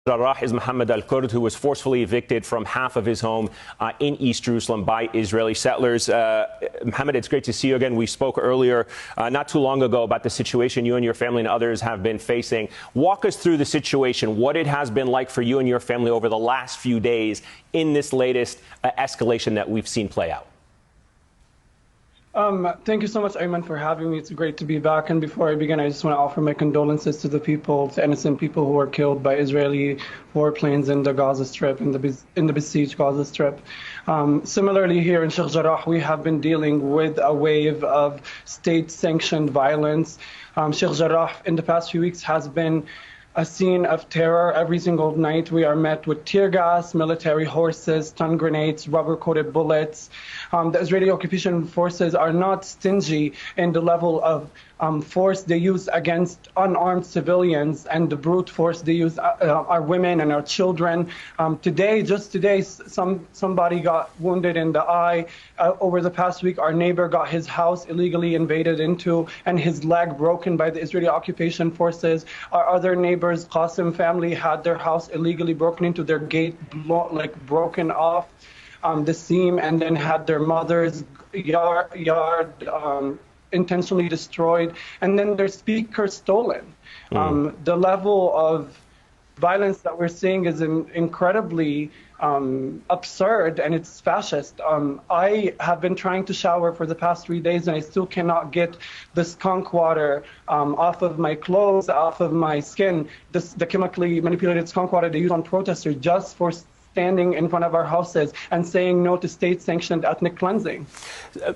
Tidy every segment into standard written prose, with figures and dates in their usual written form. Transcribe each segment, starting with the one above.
Jarrah is Mohammed El Kurd, who was forcefully evicted from half of his home in East Jerusalem by Israeli settlers. Mohammed, it's great to see you again. We spoke earlier, not too long ago, about the situation you and your family and others have been facing. Walk us through the situation, what it has been like for you and your family over the last few days in this latest escalation that we've seen play out. Thank you so much, Ayman, for having me. It's great to be back. And before I begin, I just want to offer my condolences to the people, to innocent people who were killed by Israeli warplanes in the Gaza Strip, in the besieged Gaza Strip. Similarly, here in Sheikh Jarrah, we have been dealing with a wave of state-sanctioned violence. Sheikh Jarrah, in the past few weeks, has been a scene of terror. Every single night we are met with tear gas, military horses, stun grenades, rubber-coated bullets. The Israeli occupation forces are not stingy in the level of force they use against unarmed civilians, and the brute force they use our women and our children. Just today, somebody got wounded in the eye. Over the past week, our neighbor got his house illegally invaded into and his leg broken by the Israeli occupation forces. Our other neighbors, Qasim family, had their house illegally broken into, their gate broken off the seam, and then had their mother's yard intentionally destroyed, and then their speaker stolen. The level of violence that we're seeing is incredibly absurd, and it's fascist. I have been trying to shower for the past 3 days, and I still cannot get the skunk water off of my clothes, off of my skin. The chemically manipulated skunk water they use on protesters just for standing in front of our houses and saying no to state-sanctioned ethnic cleansing.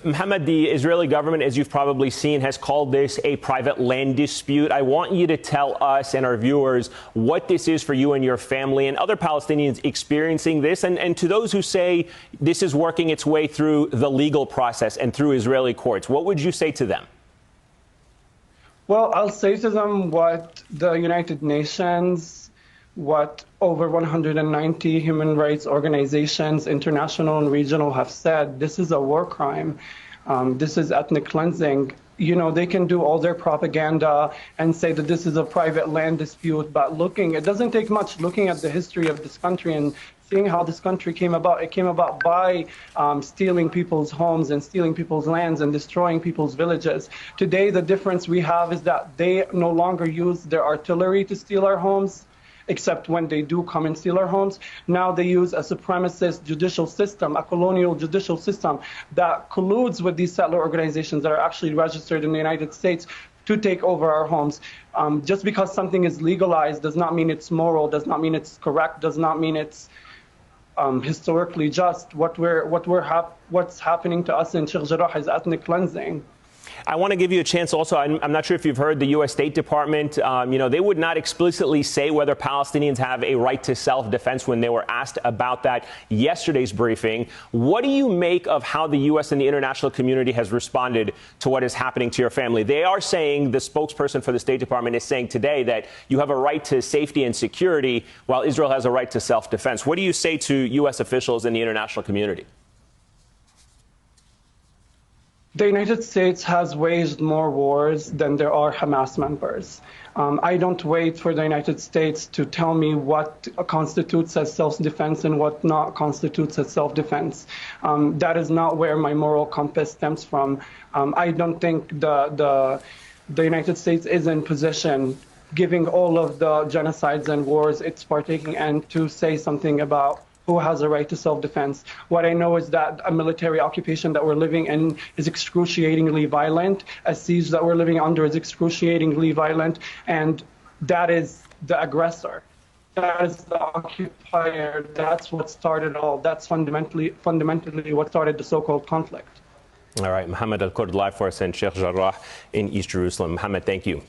Mohammed, the Israeli government, as you've probably seen, has called this a private land dispute. I want you to tell us and our viewers what this is for you and your family and other Palestinians experiencing this, and to those who say this is working its way through the legal process and through Israeli courts. What would you say to them? Well, I'll say to them what the United Nations, what over 190 human rights organizations, international and regional, have said. This is a war crime. This is ethnic cleansing. You know, they can do all their propaganda and say that this is a private land dispute, but it doesn't take much looking at the history of this country and seeing how this country came about. It came about by stealing people's homes and stealing people's lands and destroying people's villages. Today, the difference we have is that they no longer use their artillery to steal our homes, except when they do come and steal our homes. Now they use a supremacist judicial system, a colonial judicial system that colludes with these settler organizations that are actually registered in the United States to take over our homes. Just because something is legalized does not mean it's moral, does not mean it's correct, does not mean it's historically just. What's happening to us in Sheikh Jarrah is ethnic cleansing. I want to give you a chance also. I'm not sure if you've heard the U.S. State Department. They would not explicitly say whether Palestinians have a right to self-defense when they were asked about that yesterday's briefing. What do you make of how the U.S. and the international community has responded to what is happening to your family? They are saying, the spokesperson for the State Department is saying today, that you have a right to safety and security while Israel has a right to self-defense. What do you say to U.S. officials in the international community? The United States has waged more wars than there are Hamas members. I don't wait for the United States to tell me what constitutes as self-defense and what not constitutes as self-defense. That is not where my moral compass stems from. I don't think the United States is in position, given all of the genocides and wars it's partaking in, to say something about who has a right to self-defense. What I know is that a military occupation that we're living in is excruciatingly violent. A siege that we're living under is excruciatingly violent, and that is the aggressor. That is the occupier. That's what started all. That's fundamentally what started the so-called conflict. All right, Mohammed El Kurd live for us in Sheikh Jarrah in East Jerusalem. Mohammed, thank you.